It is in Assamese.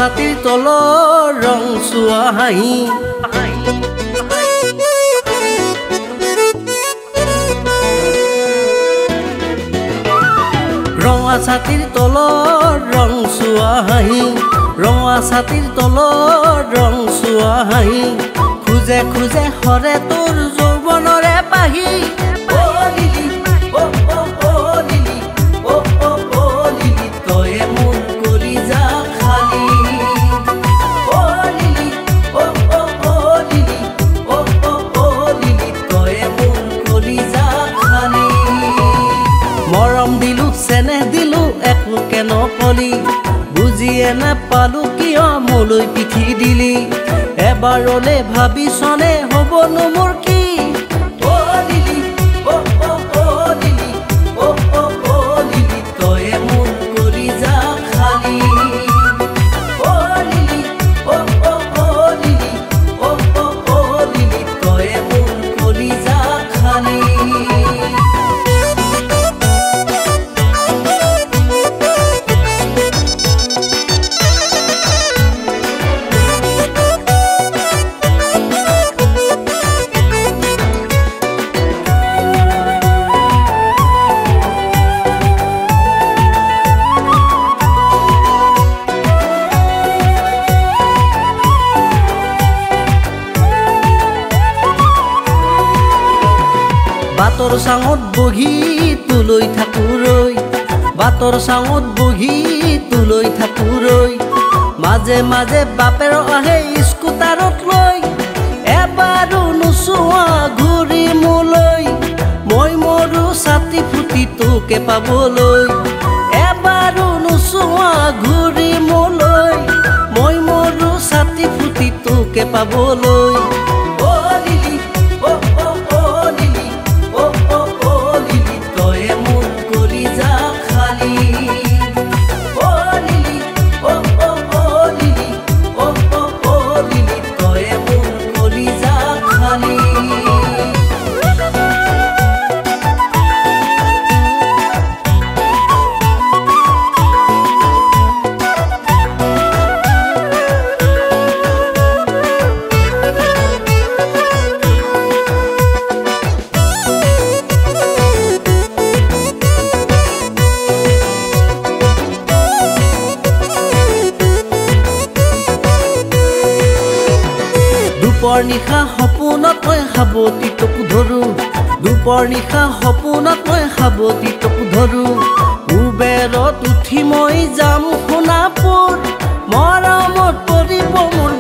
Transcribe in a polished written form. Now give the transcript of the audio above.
ছাতিৰ তলৰ ৰং চোৱা হাঁহি ৰঙা ছাতিৰ তলৰ ৰং চোৱা হাঁহি ৰঙা ছাতিৰ তলৰ ৰং চোৱা হাঁহি খুজে খুজে হৰে তোৰ যৌৱনৰে পাহি মৰম দিলো চেনেহ দিলো একো কেন কলি বুজিয়ে নাপালো কিয় মোলৈ পিঠি দিলি এবাৰলে ভাবিছনে হ'বনো মোৰ কি তয়ে মোৰ কৰি যা খালি তয়ে মোৰ কৰি যা খালি বাটৰ চাঙত বহি তুলৈ থাকো ৰৈ বাটৰ চাঙত বহি তুলৈ থাকো ৰৈ মাজে মাজে বাপেৰ আহে স্কুটাৰত লৈ এবাৰো নোচোৱা ঘূৰি মোলৈ মই মৰো ছাতি ফুটি তোকে পাবলৈ এবাৰো নোচোৱা ঘূৰি মোলৈ মই মৰো ছাতি ফুটি তোকে পাবলৈ দুপৰ নিশা সপোনত মই সাৱতি তোক ধৰো দুপৰ নিশা সপোনত মই সাৱতি তোক ধৰো উবেৰত উঠি মই যাম সোণাপুৰ মৰমত পৰিব মোৰ